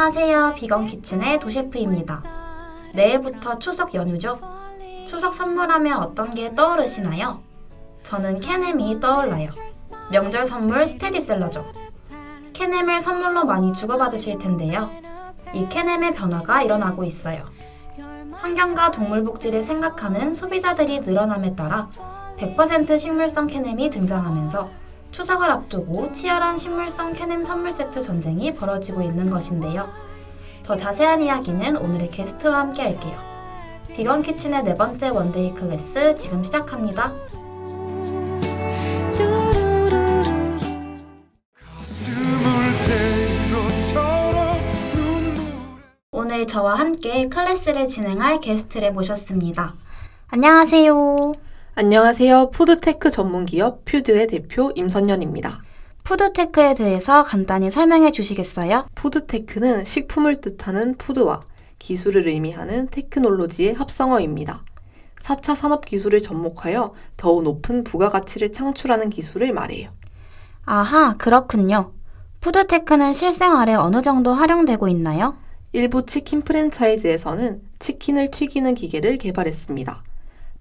안녕하세요. 비건 키친의 도셰프입니다. 내일부터 추석 연휴죠? 추석 선물하면 어떤 게 떠오르시나요? 저는 캐넴이 떠올라요. 명절 선물 스테디셀러죠. 캐넴을 선물로 많이 주고받으실 텐데요. 이 캐넴의 변화가 일어나고 있어요. 환경과 동물 복지를 생각하는 소비자들이 늘어남에 따라 100% 식물성 캐넴이 등장하면서 추석을 앞두고 치열한 식물성 캐넴 선물 세트 전쟁이 벌어지고 있는 것인데요. 더 자세한 이야기는 오늘의 게스트와 함께 할게요. 비건 키친의 네 번째 원데이 클래스 지금 시작합니다. 오늘 저와 함께 클래스를 진행할 게스트를 모셨습니다. 안녕하세요. 안녕하세요. 푸드테크 전문기업 퓨드의 대표 임선연입니다. 푸드테크에 대해서 간단히 설명해 주시겠어요? 푸드테크는 식품을 뜻하는 푸드와 기술을 의미하는 테크놀로지의 합성어입니다. 4차 산업기술을 접목하여 더욱 높은 부가가치를 창출하는 기술을 말해요. 아하, 그렇군요. 푸드테크는 실생활에 어느 정도 활용되고 있나요? 일부 치킨 프랜차이즈에서는 치킨을 튀기는 기계를 개발했습니다.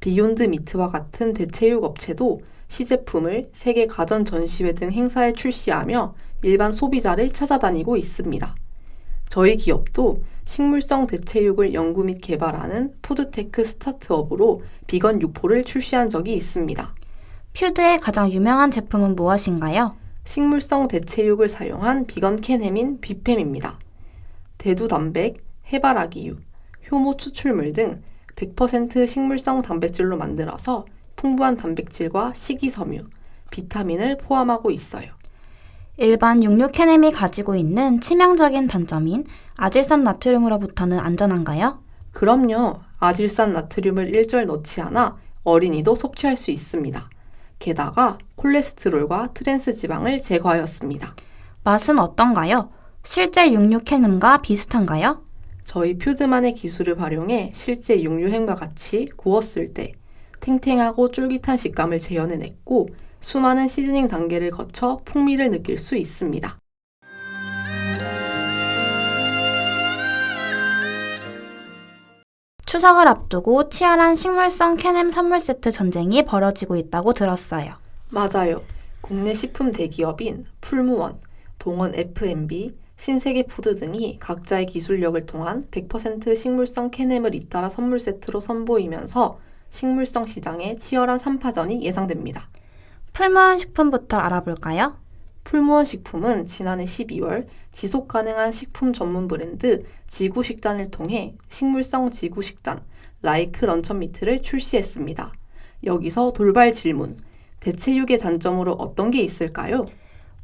비욘드 미트와 같은 대체육 업체도 시제품을 세계 가전 전시회 등 행사에 출시하며 일반 소비자를 찾아다니고 있습니다. 저희 기업도 식물성 대체육을 연구 및 개발하는 푸드테크 스타트업으로 비건 육포를 출시한 적이 있습니다. 퓨드의 가장 유명한 제품은 무엇인가요? 식물성 대체육을 사용한 비건 캐넴인 비팸입니다. 대두 단백, 해바라기유, 효모 추출물 등 100% 식물성 단백질로 만들어서 풍부한 단백질과 식이섬유, 비타민을 포함하고 있어요. 일반 육류 캐넴이 가지고 있는 치명적인 단점인 아질산 나트륨으로부터는 안전한가요? 그럼요. 아질산 나트륨을 일절 넣지 않아 어린이도 섭취할 수 있습니다. 게다가 콜레스테롤과 트랜스 지방을 제거하였습니다. 맛은 어떤가요? 실제 육류 캐넴과 비슷한가요? 저희 퓨드만의 기술을 활용해 실제 육류햄과 같이 구웠을 때 탱탱하고 쫄깃한 식감을 재현해냈고 수많은 시즈닝 단계를 거쳐 풍미를 느낄 수 있습니다. 추석을 앞두고 치열한 식물성 캐넴 선물 세트 전쟁이 벌어지고 있다고 들었어요. 맞아요. 국내 식품 대기업인 풀무원, 동원 F&B, 신세계푸드 등이 각자의 기술력을 통한 100% 식물성 캐넴을 잇따라 선물 세트로 선보이면서 식물성 시장의 치열한 삼파전이 예상됩니다. 풀무원 식품부터 알아볼까요? 풀무원 식품은 지난해 12월 지속가능한 식품 전문 브랜드 지구식단을 통해 식물성 지구식단 라이크 런천미트를 출시했습니다. 여기서 돌발 질문, 대체육의 단점으로 어떤 게 있을까요?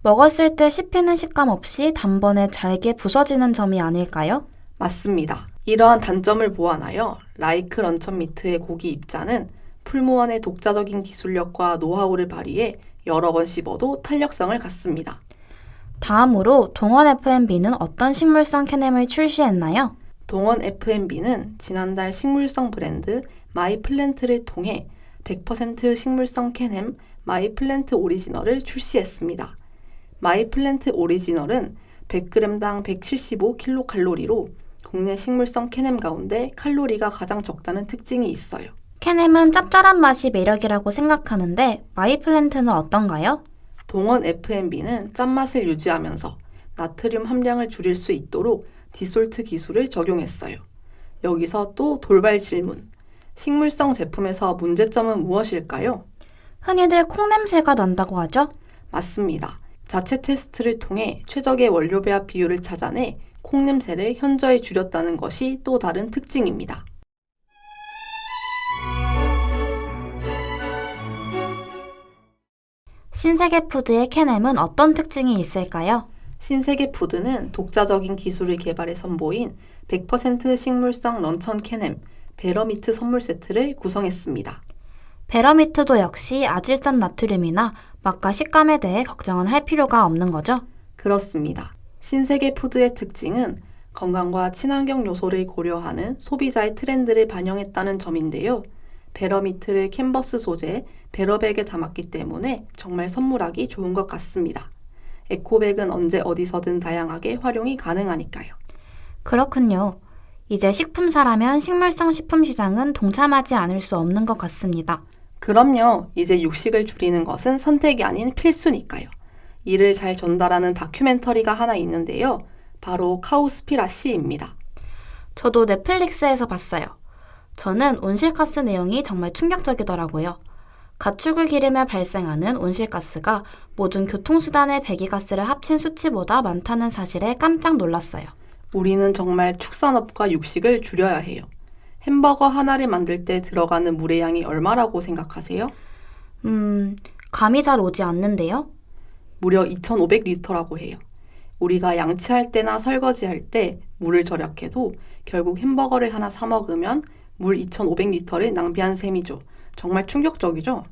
먹었을 때 씹히는 식감 없이 단번에 잘게 부서지는 점이 아닐까요? 맞습니다. 이러한 단점을 보완하여 라이크 런천미트의 고기 입자는 풀무원의 독자적인 기술력과 노하우를 발휘해 여러 번 씹어도 탄력성을 갖습니다. 다음으로 동원 F&B는 어떤 식물성 캐넴을 출시했나요? 동원 F&B는 지난달 식물성 브랜드 마이플랜트를 통해 100% 식물성 캐넴 마이플랜트 오리지널을 출시했습니다. 마이플랜트 오리지널은 100g당 175kcal로 국내 식물성 캐넴 가운데 칼로리가 가장 적다는 특징이 있어요. 캐넴은 짭짤한 맛이 매력이라고 생각하는데 마이플랜트는 어떤가요? 동원 F&B는 짠맛을 유지하면서 나트륨 함량을 줄일 수 있도록 디솔트 기술을 적용했어요. 여기서 또 돌발 질문. 식물성 제품에서 문제점은 무엇일까요? 흔히들 콩냄새가 난다고 하죠? 맞습니다. 자체 테스트를 통해 최적의 원료 배합 비율을 찾아내 콩냄새를 현저히 줄였다는 것이 또 다른 특징입니다. 신세계푸드의 캐넴은 어떤 특징이 있을까요? 신세계푸드는 독자적인 기술을 개발해 선보인 100% 식물성 런천 캐넴 베러미트 선물 세트를 구성했습니다. 베러미트도 역시 아질산 나트륨이나 맛과 식감에 대해 걱정은 할 필요가 없는 거죠? 그렇습니다. 신세계푸드의 특징은 건강과 친환경 요소를 고려하는 소비자의 트렌드를 반영했다는 점인데요. 베러미트를 캔버스 소재 베러백에 담았기 때문에 정말 선물하기 좋은 것 같습니다. 에코백은 언제 어디서든 다양하게 활용이 가능하니까요. 그렇군요. 이제 식품사라면 식물성 식품 시장은 동참하지 않을 수 없는 것 같습니다. 그럼요. 이제 육식을 줄이는 것은 선택이 아닌 필수니까요. 이를 잘 전달하는 다큐멘터리가 하나 있는데요. 바로 카우스피라시입니다. 저도 넷플릭스에서 봤어요. 저는 온실가스 내용이 정말 충격적이더라고요. 가축을 기르며 발생하는 온실가스가 모든 교통수단의 배기가스를 합친 수치보다 많다는 사실에 깜짝 놀랐어요. 우리는 정말 축산업과 육식을 줄여야 해요. 햄버거 하나를 만들 때 들어가는 물의 양이 얼마라고 생각하세요? 감이 잘 오지 않는데요? 무려 2,500리터라고 해요. 우리가 양치할 때나 설거지할 때 물을 절약해도 결국 햄버거를 하나 사 먹으면 물 2,500리터를 낭비한 셈이죠. 정말 충격적이죠?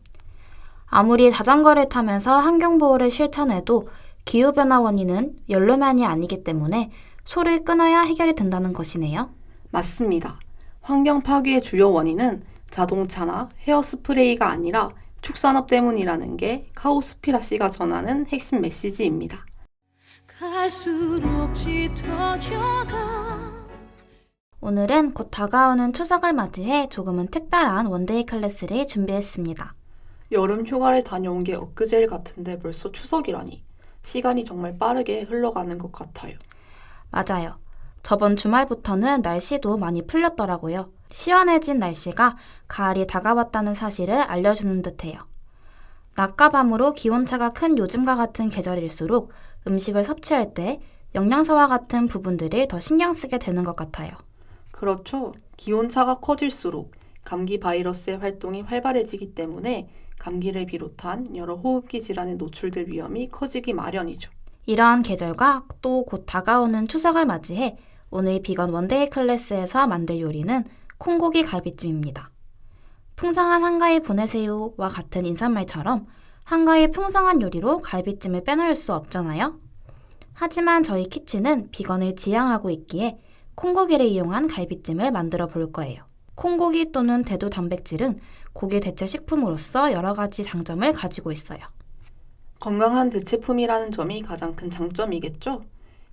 아무리 자전거를 타면서 환경보호를 실천해도 기후변화 원인은 연료만이 아니기 때문에 소를 끊어야 해결이 된다는 것이네요. 맞습니다. 환경 파괴의 주요 원인은 자동차나 헤어스프레이가 아니라 축산업 때문이라는 게 카오스피라 씨가 전하는 핵심 메시지입니다. 갈수록 짙어져가 오늘은 곧 다가오는 추석을 맞이해 조금은 특별한 원데이 클래스를 준비했습니다. 여름 휴가를 다녀온 게 엊그제일 같은데 벌써 추석이라니. 시간이 정말 빠르게 흘러가는 것 같아요. 맞아요. 저번 주말부터는 날씨도 많이 풀렸더라고요. 시원해진 날씨가 가을이 다가왔다는 사실을 알려주는 듯해요. 낮과 밤으로 기온차가 큰 요즘과 같은 계절일수록 음식을 섭취할 때 영양소와 같은 부분들을 더 신경 쓰게 되는 것 같아요. 그렇죠. 기온차가 커질수록 감기 바이러스의 활동이 활발해지기 때문에 감기를 비롯한 여러 호흡기 질환에 노출될 위험이 커지기 마련이죠. 이러한 계절과 또 곧 다가오는 추석을 맞이해 오늘 비건 원데이 클래스에서 만들 요리는 콩고기 갈비찜입니다. 풍성한 한가위 보내세요와 같은 인사말처럼 한가위 풍성한 요리로 갈비찜을 빼놓을 수 없잖아요. 하지만 저희 키친은 비건을 지향하고 있기에 콩고기를 이용한 갈비찜을 만들어 볼 거예요. 콩고기 또는 대두 단백질은 고기 대체 식품으로서 여러 가지 장점을 가지고 있어요. 건강한 대체품이라는 점이 가장 큰 장점이겠죠?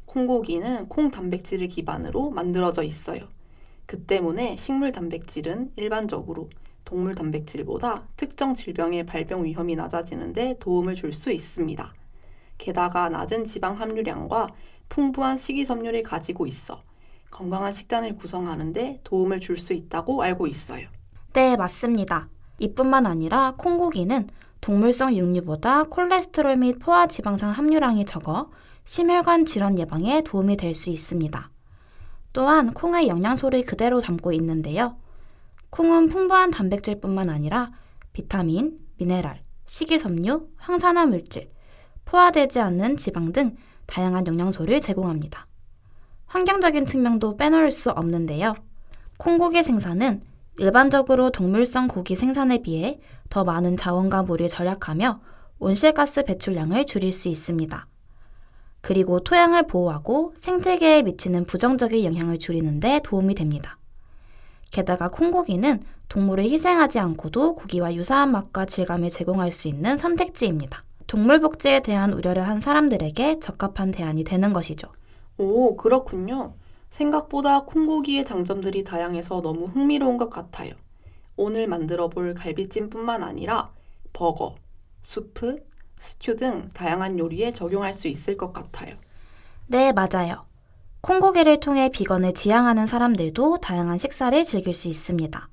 콩고기는 콩 단백질을 기반으로 만들어져 있어요. 그 때문에 식물 단백질은 일반적으로 동물 단백질보다 특정 질병의 발병 위험이 낮아지는 데 도움을 줄 수 있습니다. 게다가 낮은 지방 함유량과 풍부한 식이섬유를 가지고 있어 건강한 식단을 구성하는 데 도움을 줄 수 있다고 알고 있어요. 네, 맞습니다. 이뿐만 아니라 콩고기는 동물성 육류보다 콜레스테롤 및 포화지방산 함유량이 적어 심혈관 질환 예방에 도움이 될 수 있습니다. 또한 콩의 영양소를 그대로 담고 있는데요. 콩은 풍부한 단백질뿐만 아니라 비타민, 미네랄, 식이섬유, 항산화 물질, 포화되지 않는 지방 등 다양한 영양소를 제공합니다. 환경적인 측면도 빼놓을 수 없는데요. 콩고기 생산은 일반적으로 동물성 고기 생산에 비해 더 많은 자원과 물을 절약하며 온실가스 배출량을 줄일 수 있습니다. 그리고 토양을 보호하고 생태계에 미치는 부정적인 영향을 줄이는 데 도움이 됩니다. 게다가 콩고기는 동물을 희생하지 않고도 고기와 유사한 맛과 질감을 제공할 수 있는 선택지입니다. 동물 복지에 대한 우려를 한 사람들에게 적합한 대안이 되는 것이죠. 오, 그렇군요. 생각보다 콩고기의 장점들이 다양해서 너무 흥미로운 것 같아요. 오늘 만들어 볼 갈비찜뿐만 아니라 버거, 수프, 스튜 등 다양한 요리에 적용할 수 있을 것 같아요. 네, 맞아요. 콩고기를 통해 비건을 지향하는 사람들도 다양한 식사를 즐길 수 있습니다.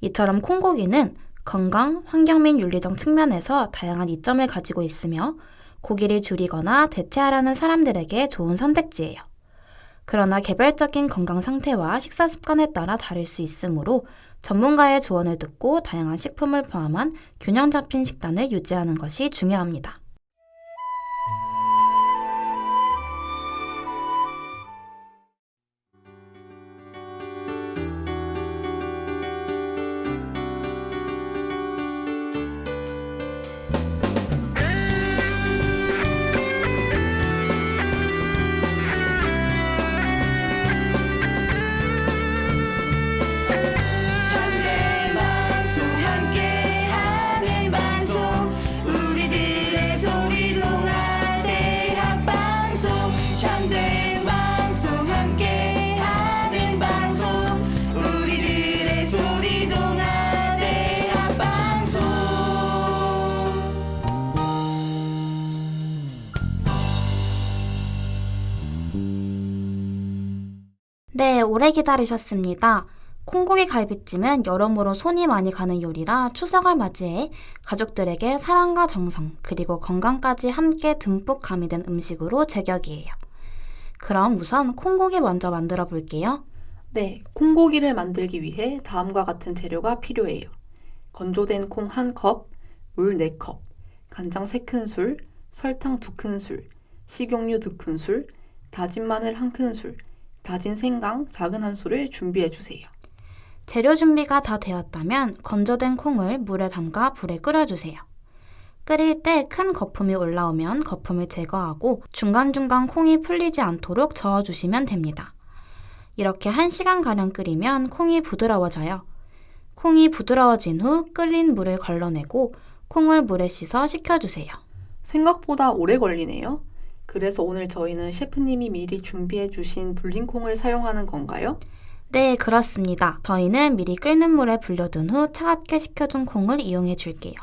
이처럼 콩고기는 건강, 환경 및 윤리적 측면에서 다양한 이점을 가지고 있으며 고기를 줄이거나 대체하려는 사람들에게 좋은 선택지예요. 그러나 개별적인 건강 상태와 식사 습관에 따라 다를 수 있으므로 전문가의 조언을 듣고 다양한 식품을 포함한 균형 잡힌 식단을 유지하는 것이 중요합니다. 함께하는 방송 우리들의 네, 오래 기다리셨습니다. 콩고기 갈비찜은 여러모로 손이 많이 가는 요리라 추석을 맞이해 가족들에게 사랑과 정성, 그리고 건강까지 함께 듬뿍 가미된 음식으로 제격이에요. 그럼 우선 콩고기 먼저 만들어 볼게요. 네, 콩고기를 만들기 위해 다음과 같은 재료가 필요해요. 건조된 콩 1컵, 물 4컵, 간장 3큰술, 설탕 2큰술, 식용유 2큰술, 다진 마늘 1큰술, 다진 생강 작은 한 술을 준비해 주세요. 재료 준비가 다 되었다면 건조된 콩을 물에 담가 불에 끓여주세요. 끓일 때 큰 거품이 올라오면 거품을 제거하고 중간중간 콩이 풀리지 않도록 저어주시면 됩니다. 이렇게 1시간가량 끓이면 콩이 부드러워져요. 콩이 부드러워진 후 끓인 물을 걸러내고 콩을 물에 씻어 식혀주세요. 생각보다 오래 걸리네요. 그래서 오늘 저희는 셰프님이 미리 준비해 주신 불린 콩을 사용하는 건가요? 네, 그렇습니다. 저희는 미리 끓는 물에 불려둔 후 차갑게 식혀둔 콩을 이용해 줄게요.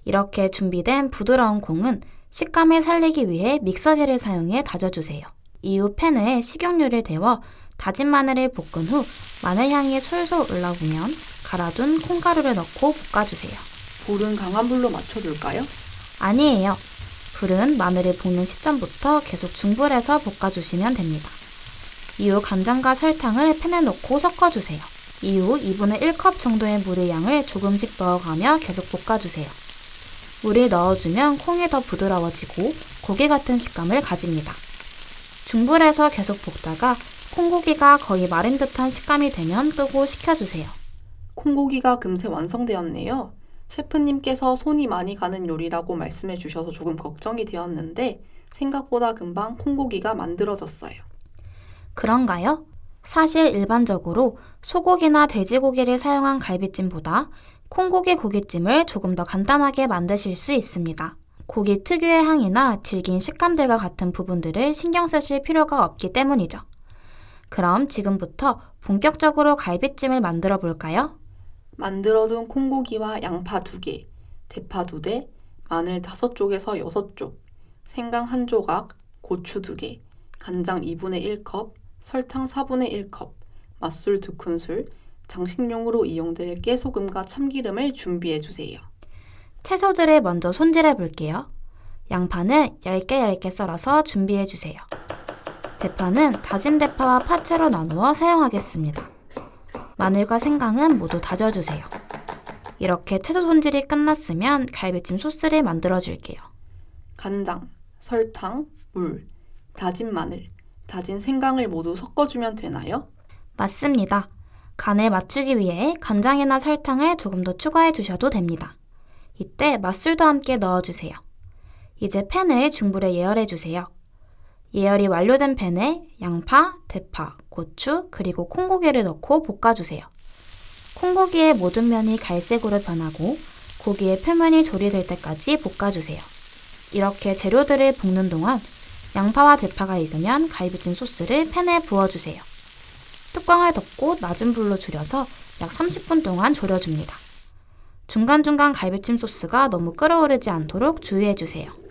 이렇게 준비된 부드러운 콩은 식감을 살리기 위해 믹서기를 사용해 다져주세요. 이후 팬에 식용유를 데워 다진 마늘을 볶은 후 마늘 향이 솔솔 올라오면 갈아둔 콩가루를 넣고 볶아주세요. 불은 강한 불로 맞춰둘까요? 아니에요. 불은 마늘을 볶는 시점부터 계속 중불에서 볶아주시면 됩니다. 이후 간장과 설탕을 팬에 넣고 섞어주세요. 이후 2분의 1컵 정도의 물의 양을 조금씩 넣어가며 계속 볶아주세요. 물을 넣어주면 콩이 더 부드러워지고 고기 같은 식감을 가집니다. 중불에서 계속 볶다가 콩고기가 거의 마른 듯한 식감이 되면 끄고 식혀주세요. 콩고기가 금세 완성되었네요. 셰프님께서 손이 많이 가는 요리라고 말씀해 주셔서 조금 걱정이 되었는데 생각보다 금방 콩고기가 만들어졌어요. 그런가요? 사실 일반적으로 소고기나 돼지고기를 사용한 갈비찜보다 콩고기 고깃찜을 조금 더 간단하게 만드실 수 있습니다. 고기 특유의 향이나 질긴 식감들과 같은 부분들을 신경 쓰실 필요가 없기 때문이죠. 그럼 지금부터 본격적으로 갈비찜을 만들어 볼까요? 만들어둔 콩고기와 양파 2개, 대파 2대, 마늘 5쪽에서 6쪽, 생강 1조각, 고추 2개, 간장 2분의 1컵, 설탕 4분의 1컵, 맛술 2큰술, 장식용으로 이용될 깨소금과 참기름을 준비해 주세요. 채소들을 먼저 손질해 볼게요. 양파는 얇게 썰어서 준비해 주세요. 대파는 다진 대파와 파채로 나누어 사용하겠습니다. 마늘과 생강은 모두 다져주세요. 이렇게 채소 손질이 끝났으면 갈비찜 소스를 만들어 줄게요. 간장, 설탕, 물, 다진 마늘, 다진 생강을 모두 섞어주면 되나요? 맞습니다. 간을 맞추기 위해 간장이나 설탕을 조금 더 추가해 주셔도 됩니다. 이때 맛술도 함께 넣어주세요. 이제 팬을 중불에 예열해 주세요. 예열이 완료된 팬에 양파, 대파, 고추, 그리고 콩고기를 넣고 볶아주세요. 콩고기의 모든 면이 갈색으로 변하고 고기의 표면이 조리될 때까지 볶아주세요. 이렇게 재료들을 볶는 동안 양파와 대파가 익으면 갈비찜 소스를 팬에 부어주세요. 뚜껑을 덮고 낮은 불로 줄여서 약 30분 동안 졸여줍니다. 중간중간 갈비찜 소스가 너무 끓어오르지 않도록 주의해주세요.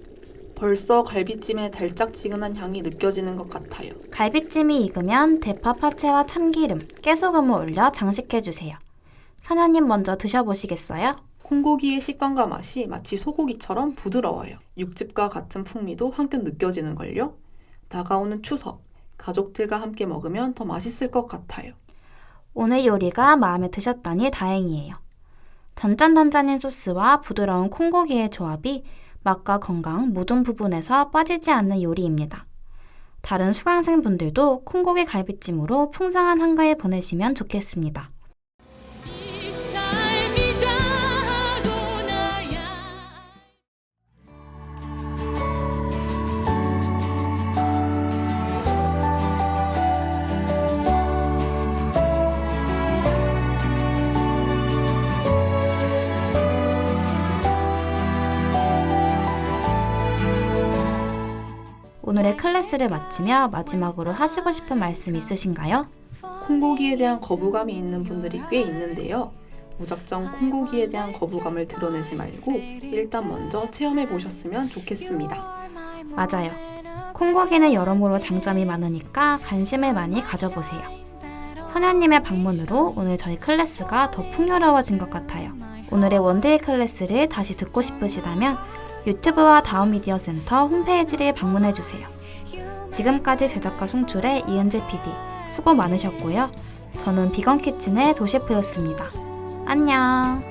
벌써 갈비찜의 달짝지근한 향이 느껴지는 것 같아요. 갈비찜이 익으면 대파, 파채와 참기름, 깨소금을 올려 장식해주세요. 선녀님 먼저 드셔보시겠어요? 콩고기의 식감과 맛이 마치 소고기처럼 부드러워요. 육즙과 같은 풍미도 한껏 느껴지는걸요? 다가오는 추석, 가족들과 함께 먹으면 더 맛있을 것 같아요. 오늘 요리가 마음에 드셨다니 다행이에요. 단짠단짠인 소스와 부드러운 콩고기의 조합이 맛과 건강 모든 부분에서 빠지지 않는 요리입니다. 다른 수강생분들도 콩고기 갈비찜으로 풍성한 한가위 보내시면 좋겠습니다. 이 삶이 다하고 나야 오늘의 클래스를 마치며 마지막으로 하시고 싶은 말씀 있으신가요? 콩고기에 대한 거부감이 있는 분들이 꽤 있는데요. 무작정 콩고기에 대한 거부감을 드러내지 말고 일단 먼저 체험해 보셨으면 좋겠습니다. 맞아요. 콩고기는 여러모로 장점이 많으니까 관심을 많이 가져보세요. 선녀님의 방문으로 오늘 저희 클래스가 더 풍요로워진 것 같아요. 오늘의 원데이 클래스를 다시 듣고 싶으시다면 유튜브와 다운미디어 센터 홈페이지를 방문해주세요. 지금까지 제작과 송출의 이은재 PD, 수고 많으셨고요. 저는 비건키친의 도셰프였습니다. 안녕!